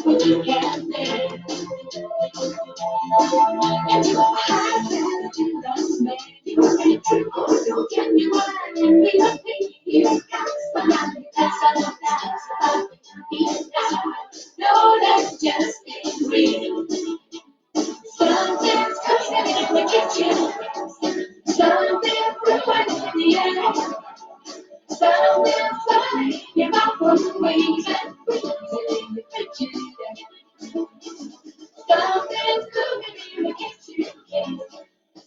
we can make. And you have to lost me. So can you run and be with me? You got somebody that's a he's not. No, that's just being real. Something's cooking in the kitchen. Something brewing in the air. Something flying in your mouth on the wings and freezing in the kitchen. Something's cooking in the kitchen.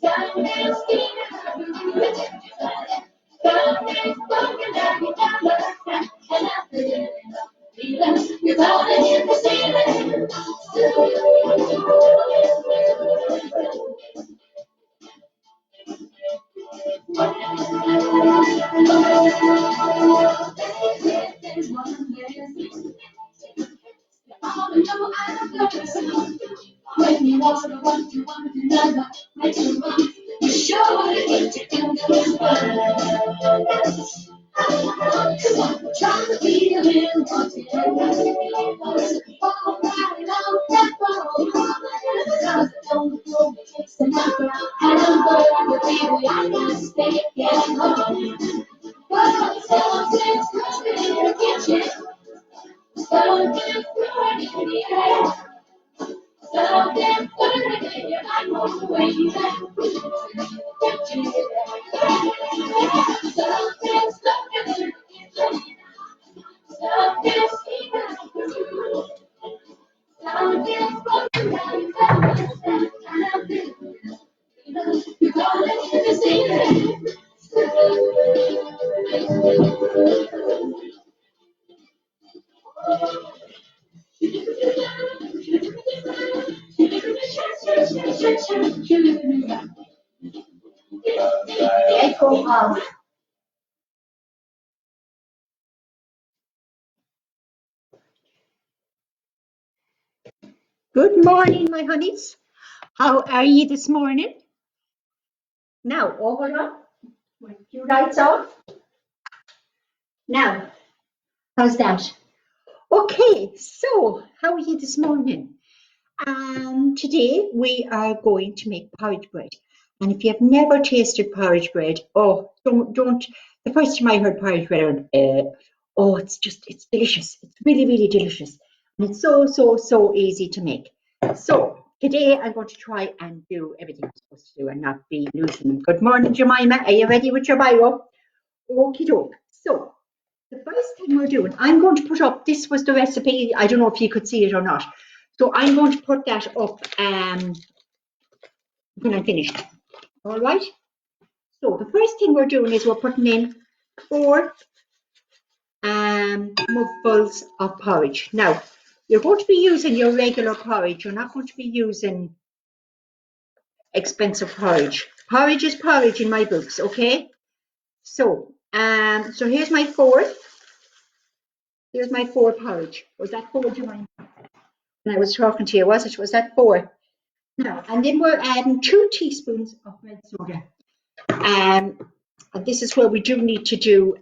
Something's steaming up the room. Something's smoking down your dollar sign. And I'm feeling you're calling in the ceiling. There's one place. All I know I'm going when you want to want to want another, make you want. You sure to get you into this one. Come on, try to feel it, want it, all right, out that ball. Cause I don't know what takes the number, and I'm going to be I can stay at home. But something's cooking in the kitchen. Something's brewing in the air. Something's burning in your microwave. Something's cooking in the kitchen. Something's steaming up the room. Something's broken down your balance. And I'm feeling you're calling in the ceiling. Echo of Good morning, my honeys. How are you this morning? Now, hold on. With a few lights off. Now, how's that? Okay, so how are you this morning? Today we are going to make porridge bread. And if you have never tasted porridge bread, oh, don't. The first time I heard porridge bread, it's delicious. It's really, really delicious. And it's so easy to make. So today I'm going to try and do everything I'm supposed to do and not be losing them. Good morning, Jemima. Are you ready with your Bible? Okie doke. So the first thing we're doing, I'm going to put up, this was the recipe. I don't know if you could see it or not. So I'm going to put that up when I'm finished. All right. So the first thing we're doing is we're putting in 4 mugfuls of porridge. Now, you're going to be using your regular porridge. You're not going to be using expensive porridge. Porridge is porridge in my books, okay? So, so here's my 4. Here's my 4 porridge. Was that 4, Jemima? When I was talking to you, was it? Was that 4? No. And then we're adding 2 teaspoons of red soda. And this is where we do need to do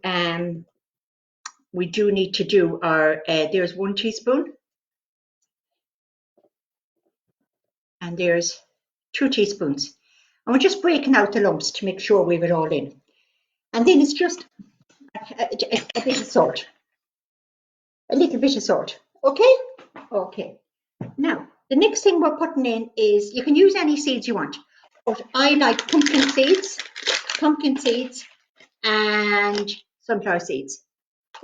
our, there's 1 teaspoon. And there's 2 teaspoons. And we're just breaking out the lumps to make sure we have it all in. And then it's just a bit of salt. A little bit of salt. Okay? Okay. Now, the next thing we're putting in is, you can use any seeds you want. But I like pumpkin seeds and sunflower seeds.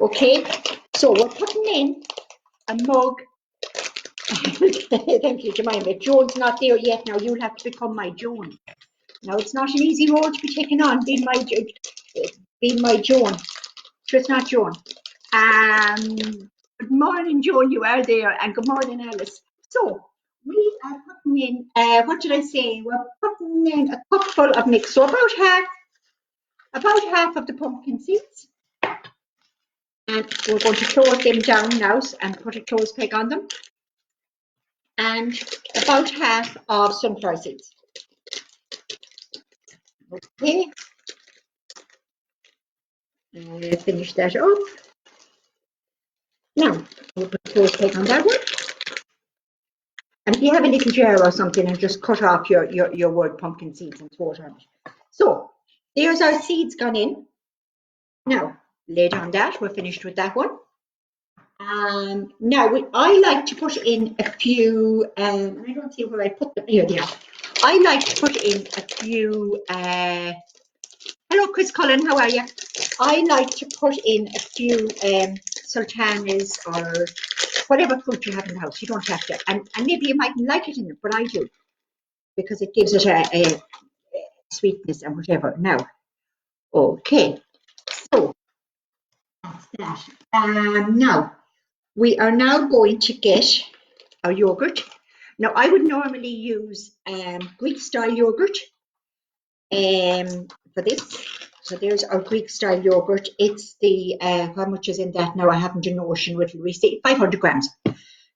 Okay? So we're putting in a mug. Thank you, Jemima. Joan's not there yet. Now you'll have to become my Joan. Now it's not an easy role to be taking on, being my Joan. So it's not Joan. Good morning, Joan. You are there, and good morning, Alice. So we are putting in. What did I say? We're putting in a cupful of mix. So about half of the pumpkin seeds. And we're going to close them down now and put a close peg on them. And about half of sunflower seeds. Okay. Finish that up. Now we'll put a close peg on that one. And if you have a little jar or something, and just cut off your word pumpkin seeds and throw it on it. So there's our seeds gone in. Now, lay down that. We're finished with that one. Now, I like to put in a few, I don't see where I put them. Here they are. I like to put in a few, hello, Chris Cullen, how are you? I like to put in a few sultanas or whatever fruit you have in the house. You don't have to. And maybe you mightn't like it in it, but I do, because it gives it a sweetness and whatever. Now, okay, so that's that. Now, we are now going to get our yogurt. Now, I would normally use Greek style yogurt for this. So there's our Greek style yogurt. It's the, how much is in that now? I haven't a notion with we say 500 grams.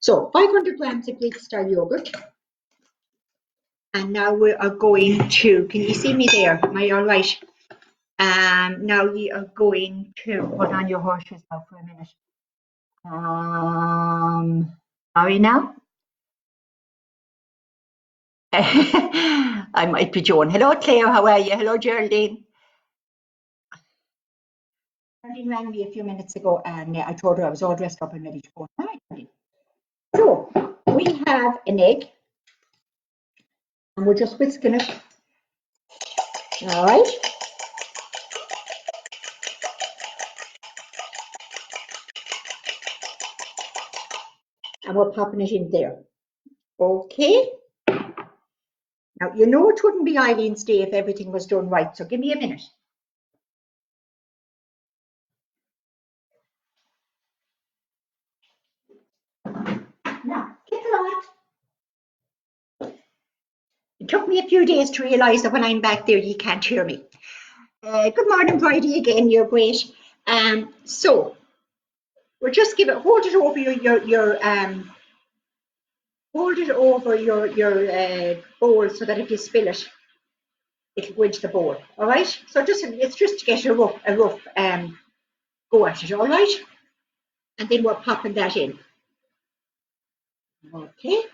So 500 grams of Greek style yogurt. And now we are going to, can you see me there? Am I all right? Now we are going to put on your horses now for a minute. Sorry now. I might be Joan. Hello, Claire. How are you? Hello, Geraldine. Geraldine rang me a few minutes ago, and I told her I was all dressed up and ready to go. So we have an egg, and we're just whisking it. All right. And we're popping it in there. Okay. Now, you know it wouldn't be Eileen's day if everything was done right, so give me a minute. Now, get a lot. It took me a few days to realise that when I'm back there, you can't hear me. Good morning, Bridie, again, you're great. So, we'll just hold it over your bowl so that if you spill it, it'll go into the bowl. All right. So it's just to get a rough go at it. All right. And then we're popping that in. Okay.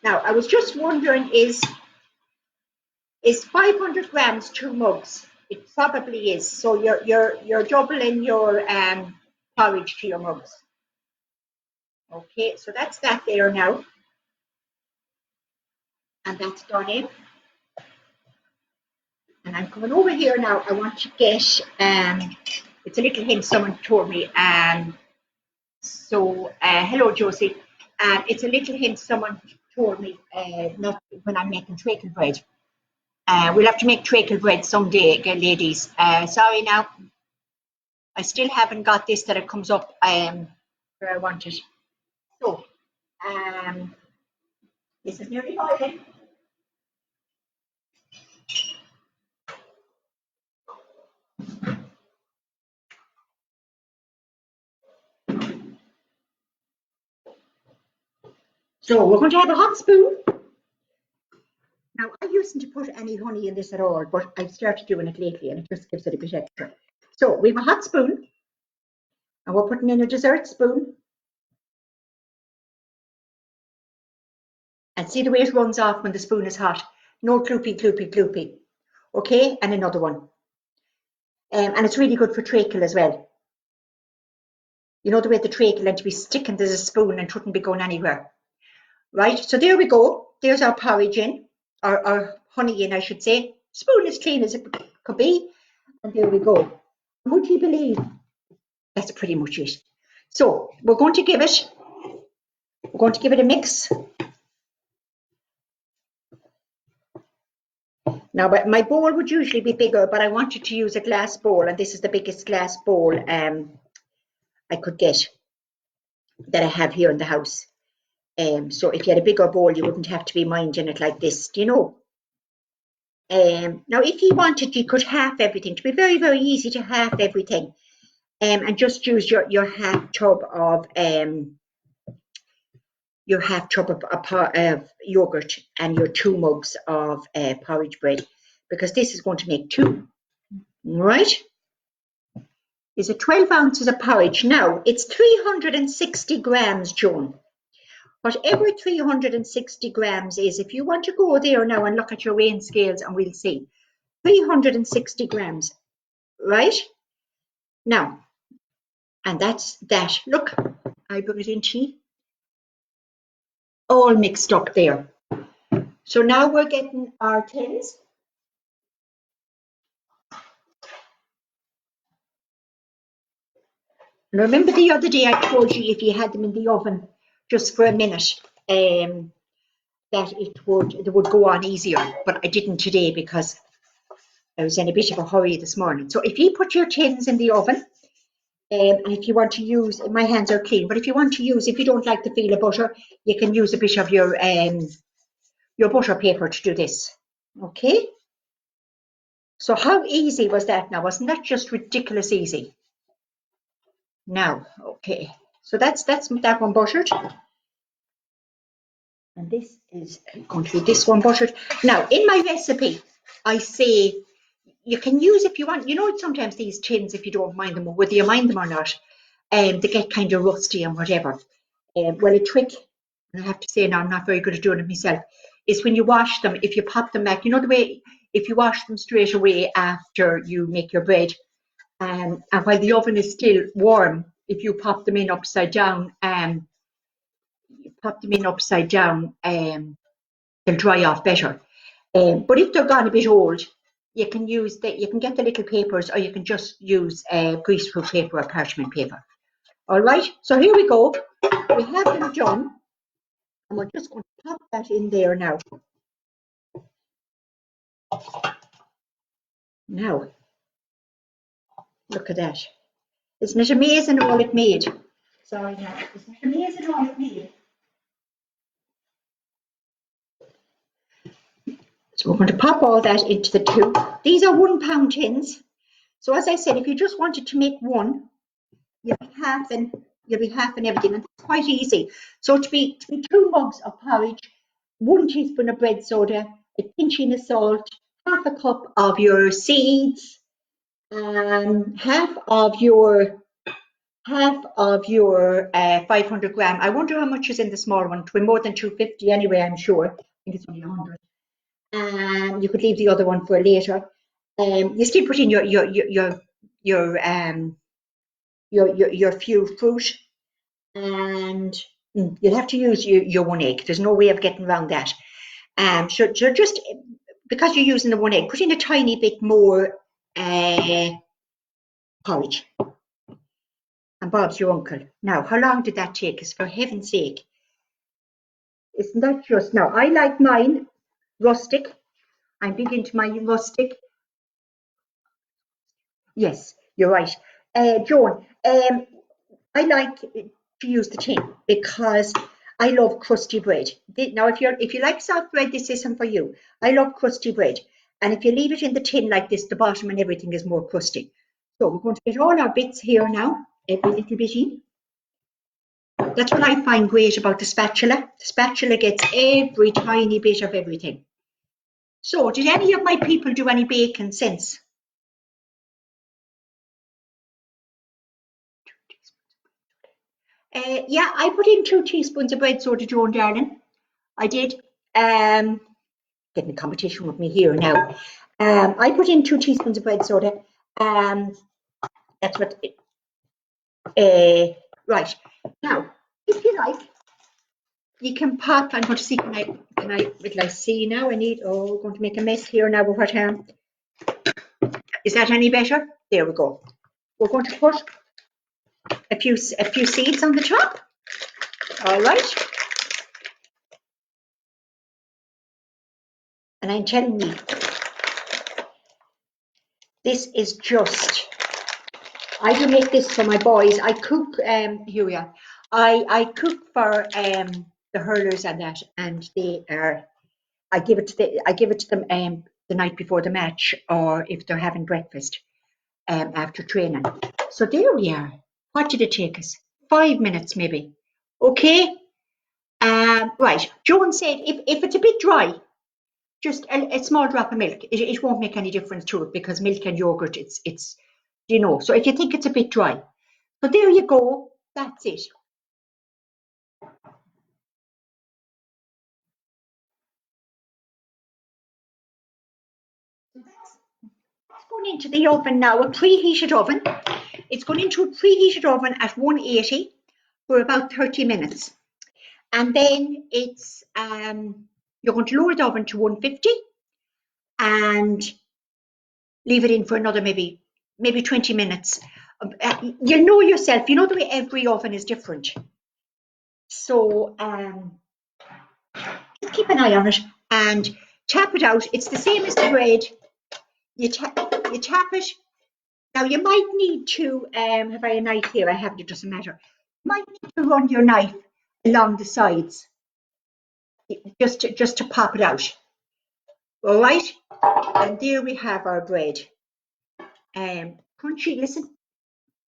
Now I was just wondering, is 500 grams 2 mugs? It probably is. So you're doubling your porridge to your mugs. Okay, so that's that there now. And that's done in. And I'm coming over here now. I want to get, it's a little hint someone told me. So, hello, Josie. It's a little hint someone told me not when I'm making treacle bread. We'll have to make treacle bread someday, ladies. Sorry now. I still haven't got this that it comes up where I want it. So, this is nearly boiling. So we're going to have a hot spoon. Now, I used to put any honey in this at all, but I've started doing it lately and it just gives it a bit extra. So we have a hot spoon and we're putting in a dessert spoon. And see the way it runs off when the spoon is hot. No cloopy, cloopy, cloopy. Okay, and another one. And it's really good for treacle as well. You know the way the treacle and to be sticking to the spoon and shouldn't be going anywhere. Right, so there we go. There's our porridge in, or honey in, I should say. Spoon as clean as it could be. And there we go. Would you believe? That's pretty much it. So we're going to give it a mix. Now, but my bowl would usually be bigger, but I wanted to use a glass bowl, and this is the biggest glass bowl I could get that I have here in the house. So if you had a bigger bowl, you wouldn't have to be minding it like this, do you know? Now, if you wanted, you could half everything. To be very, very easy to half everything, and just use your half tub of yogurt and your 2 mugs of porridge bread, because this is going to make 2, right? is a 12 ounces of porridge. Now, it's 360 grams, Joan. Whatever 360 grams is, if you want to go there now and look at your weighing scales and we'll see. 360 grams, right? Now, and that's that. Look, I put it in tea. All mixed up there. So now we're getting our tins. And remember the other day I told you if you had them in the oven just for a minute, that they would go on easier, but I didn't today because I was in a bit of a hurry this morning. So if you put your tins in the oven, and if you want to use, my hands are clean, but if you want to use, if you don't like the feel of butter, you can use a bit of your butter paper to do this. Okay? So how easy was that now? Wasn't that just ridiculous easy? Now, okay. So that's that one buttered. And this is going to be this one buttered. Now, in my recipe, I say you can use if you want, you know, sometimes these tins, if you don't mind them, whether you mind them or not, they get kind of rusty and whatever. Well, a trick, and I have to say now I'm not very good at doing it myself, is when you wash them, if you pop them back, you know the way, if you wash them straight away after you make your bread, and while the oven is still warm, if you pop them in upside down, they'll dry off better. But if they're gone a bit old, you can use you can get the little papers, or you can just use greaseproof paper or parchment paper. All right, so here we go. We have them done, and we're just going to pop that in there now. Now, look at that. Isn't it amazing all it made? Sorry, now, isn't it amazing all it made? So we're going to pop all that into the two. These are 1 pound tins. So as I said, if you just wanted to make one, you'll be half and everything, and it's quite easy. So to be 2 mugs of porridge, 1 teaspoon of bread soda, a pinch of salt, half a cup of your seeds, half of your 500 gram. I wonder how much is in the small one. It will be more than 250 anyway, I'm sure. I think it's only 100. You could leave the other one for later. You still put in your few fruit, and you'll have to use your 1 egg. There's no way of getting around that. So just because you're using the 1 egg, put in a tiny bit more porridge. And Bob's your uncle. Now, how long did that take us? For heaven's sake. Isn't that just now? I like mine rustic. I'm big into my rustic. Yes, you're right. Joan, I like to use the tin because I love crusty bread. Now, if you like soft bread, this isn't for you. I love crusty bread. And if you leave it in the tin like this, the bottom and everything is more crusty. So we're going to get all our bits here now, every little bit in. That's what I find great about the spatula. The spatula gets every tiny bit of everything. So, did any of my people do any baking since? Yeah, I put in 2 teaspoons of bread soda, Joan, darling. I did. Getting a competition with me here now. I put in 2 teaspoons of bread soda. That's what. Right now, if you like, you can pop. I'm going to see. Will I see now? Going to make a mess here now. What is that any better? There we go. We're going to put a few seeds on the top. All right. And I'm telling you, this is just. I do make this for my boys. I cook. Here we are. I cook for the hurlers and that, and they are. I give it to them the night before the match, or if they're having breakfast after training. So there we are. What did it take us? 5 minutes maybe. Okay. Right. Joan said if it's a bit dry, just a small drop of milk. It won't make any difference to it because milk and yogurt, it's you know, so if you think it's a bit dry. So there you go, that's it. It's going into the oven now, a preheated oven. It's going into a preheated oven at 180 for about 30 minutes. And then it's you're going to lower the oven to 150 and leave it in for another maybe 20 minutes. You know yourself, you know the way every oven is different. So just keep an eye on it and tap it out. It's the same as the bread. You tap it. Now you might need to, have I a knife here? I have, it doesn't matter. You might need to run your knife along the sides just to pop it out. All right, and there we have our bread. Crunchy, listen,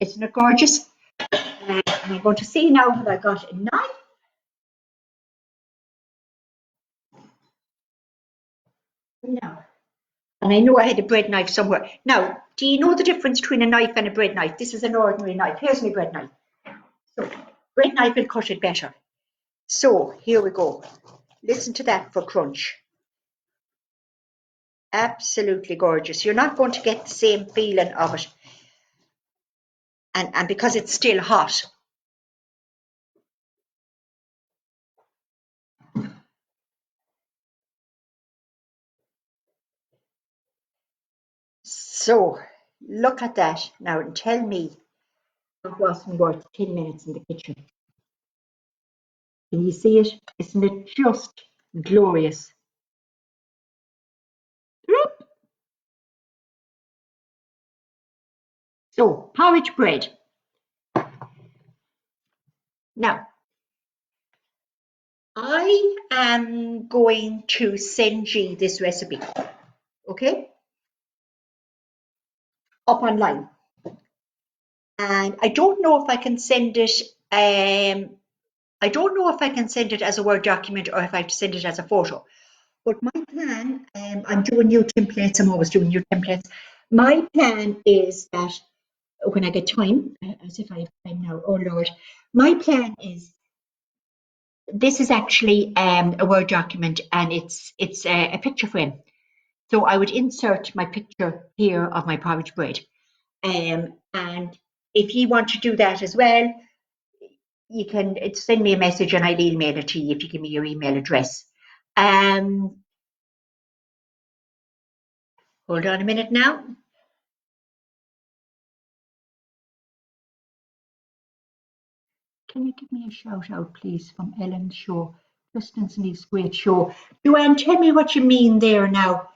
isn't it gorgeous? And I'm going to see now that I got a knife. Now, and I know I had a bread knife somewhere. Now, do you know the difference between a knife and a bread knife? This is an ordinary knife. Here's my bread knife. So, bread knife will cut it better. So, here we go. Listen to that for crunch. Absolutely gorgeous. You're not going to get the same feeling of it. And because it's still hot. So, look at that now and tell me it wasn't worth 10 minutes in the kitchen. Can you see it? Isn't it just glorious? So, porridge bread. Now, I am going to send you this recipe, okay? Up online. And I don't know if I can send it, I don't know if I can send it as a Word document or if I have to send it as a photo. But my plan, I'm doing new templates, I'm always doing new templates. My plan is that when I get time, as if I have time now, oh Lord, my plan is, this is actually a Word document and it's a picture frame. So I would insert my picture here of my porridge bread. And if you want to do that as well, you can send me a message and I'll email it to you if you give me your email address. Hold on a minute now. Can you give me a shout out, please, from Ellen's show? Kristen Sneak's great show. Joanne, tell me what you mean there now.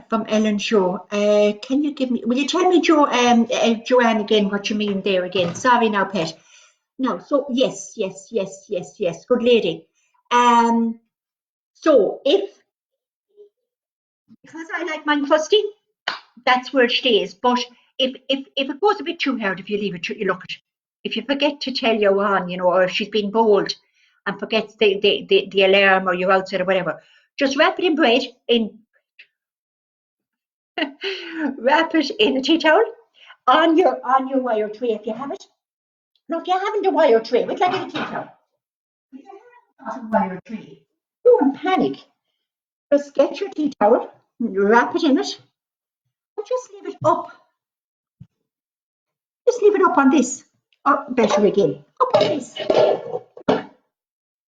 From Ellen's show. Can you give me, will you tell me, Joanne, again, what you mean there again? Sorry now, pet. No, so yes. Good lady. So because I like mine crusty, that's where it stays. But if it goes a bit too hard, if you leave it, you look at it. If you forget to tell your one, you know, or if she's been bold and forgets the alarm or you're outside or whatever, just wrap it in bread in wrap it in a tea towel on your wire tray if you have it. No, if you haven't a wire tray, wait till I get a tea towel. If you haven't a wire tray, don't panic. Just get your tea towel, wrap it in it, and just leave it up. Just leave it up on this. Or better again, up on this.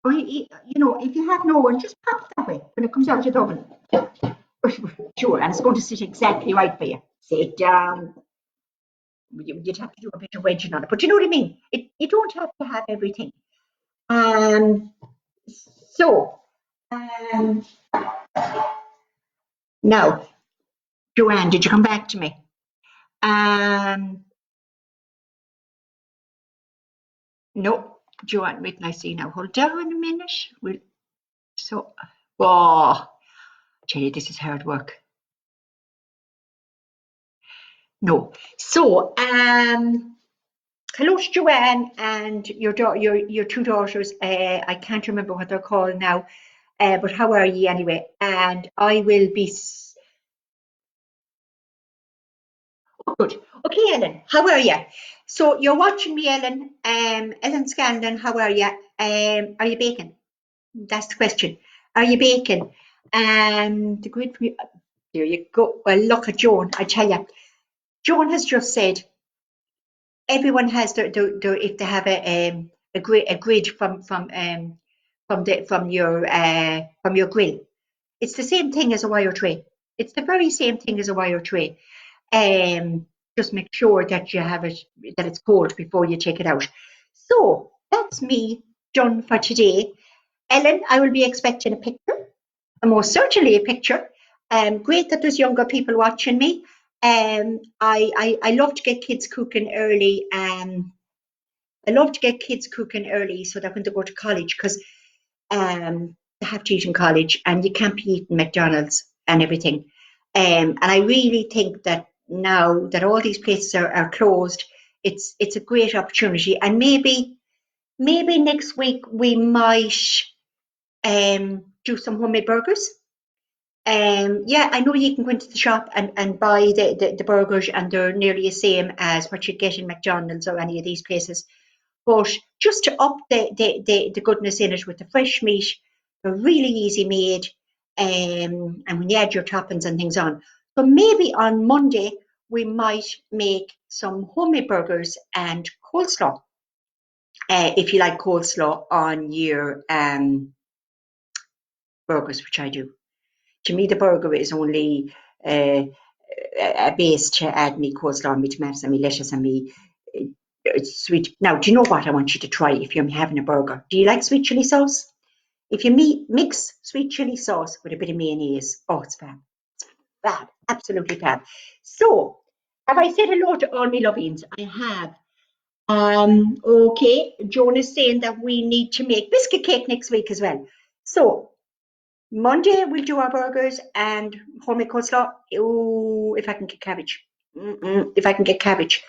Or you know, if you have no one, just pop it that way when it comes out of the oven. Sure, and it's going to sit exactly right for you. Sit down. You'd have to do a bit of wedging on it, but you know what I mean. You don't have to have everything. So now, Joanne, did you come back to me? No, Joanne, wait till I see now. Hold on a minute. Oh, tell you, this is hard work. No. So, hello to Joanne and your two daughters. I can't remember what they're called now, but how are ye anyway? And I will be. Good. Okay, Ellen, how are you? So you're watching me, Ellen. Ellen Scanlon, how are you? Are you baking? That's the question. Are you baking? The grid. There you go. Well, look at Joan. I tell you, Joan has just said everyone has their if they have a grid from your grill. It's the same thing as a wire tray. It's the very same thing as a wire tray. Just make sure that you have it, that it's cold before you take it out. So that's me done for today. Ellen, I will be expecting a picture, most certainly a picture. Great that there's younger people watching me. I love to get kids cooking early. I love to get kids cooking early so that when they go to college, because they have to eat in college and you can't be eating McDonald's and everything. And I really think that now that all these places are closed, it's a great opportunity. And maybe next week we might do some homemade burgers. Yeah, I know you can go into the shop and buy the burgers, and they're nearly the same as what you get in McDonald's or any of these places. But just to up the goodness in it with the fresh meat, they're really easy made, and when you add your toppings and things on. So maybe on Monday we might make some homemade burgers and coleslaw. If you like coleslaw on your burgers, which I do. To me, the burger is only a base to add me coleslaw, me tomatoes, and me lettuce, and me sweet. Now, do you know what I want you to try if you're having a burger? Do you like sweet chili sauce? If you mix sweet chili sauce with a bit of mayonnaise, oh, it's fab. Fab, absolutely fab. So, have I said hello to all my lovings? I have. Okay, Joan is saying that we need to make biscuit cake next week as well. So, Monday we'll do our burgers and homemade coleslaw. Oh, if I can get cabbage. If I can get cabbage.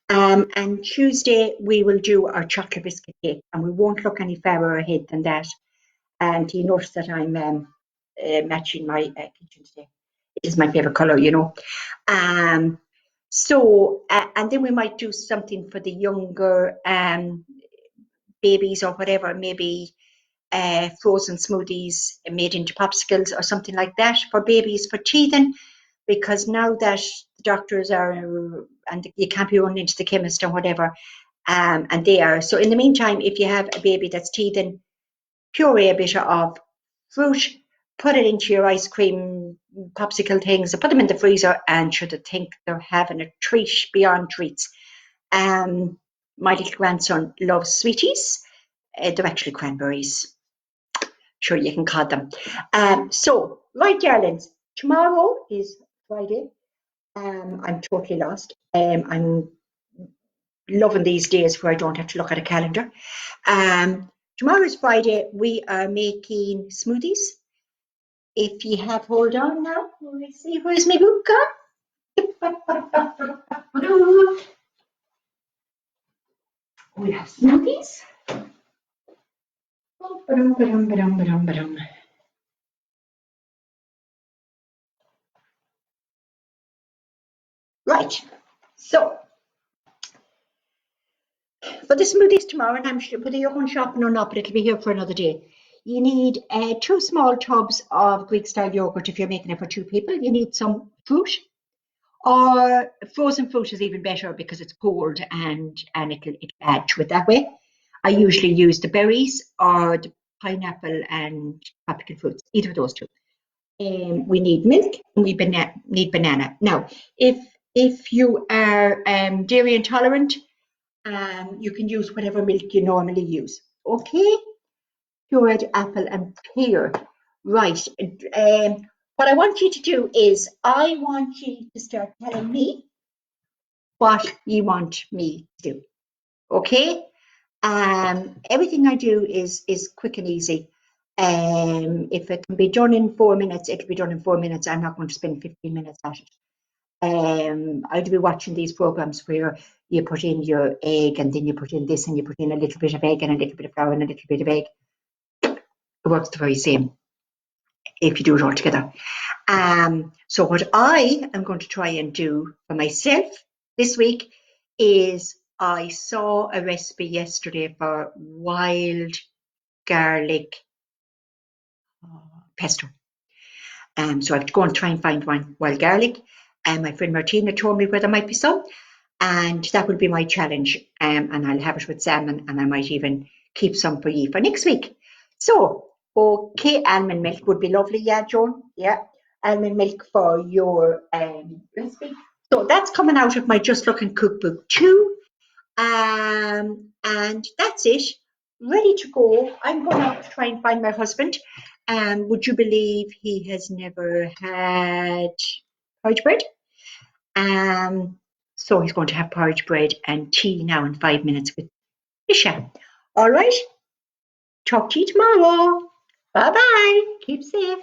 And Tuesday we will do our chocolate biscuit cake, and we won't look any fairer ahead than that. And you notice that I'm matching my kitchen today. It is my favorite color, you know. So, and then we might do something for the younger babies or whatever, maybe frozen smoothies made into popsicles or something like that for babies for teething, because now that the doctors are, and you can't be running into the chemist or whatever, and they are. So in the meantime, if you have a baby that's teething, puree a bit of fruit, put it into your ice cream popsicle things, and put them in the freezer, and should think they're having a treat beyond treats. My little grandson loves sweeties. They're actually cranberries. Sure, you can call them. So, right, darlings, tomorrow is Friday. I'm totally lost. I'm loving these days where I don't have to look at a calendar. Tomorrow is Friday. We are making smoothies. If you have, hold on now. Let me see, where's my book gone? We have smoothies. Right. So, for the smoothies tomorrow, and I'm sure whether you're going shopping or not, but it'll be here for another day. You need 2 small tubs of Greek style yogurt if you're making it for 2 people. You need some fruit, or frozen fruit is even better because it's cold and it'll add to it that way. I usually use the berries or the pineapple and tropical fruits, either of those two. We need milk and we need banana. Now, if you are dairy intolerant, you can use whatever milk you normally use. Okay, pureed apple and pear. Right. What I want you to do is I want you to start telling me what you want me to do. Okay. Everything I do is quick and easy. If it can be done in 4 minutes, it'll be done in 4 minutes. I'm not going to spend 15 minutes at it. I'd be watching these programs where you put in your egg and then you put in this and you put in a little bit of egg and a little bit of flour and a little bit of egg. It works the very same. if you do it all together. So what I am going to try and do for myself this week is I saw a recipe yesterday for wild garlic pesto. So I have to go and try and find one wild garlic. And my friend Martina told me where there might be some, and that will be my challenge. And I'll have it with salmon, and I might even keep some for you for next week. So, okay, almond milk would be lovely, yeah, Joan? Yeah, almond milk for your recipe. So that's coming out of my Just Looking cookbook too. And that's it. Ready to go. I'm going out to try and find my husband. Would you believe he has never had porridge bread? So he's going to have porridge bread and tea now in 5 minutes with Misha. All right. Talk to you tomorrow. Bye bye. Keep safe.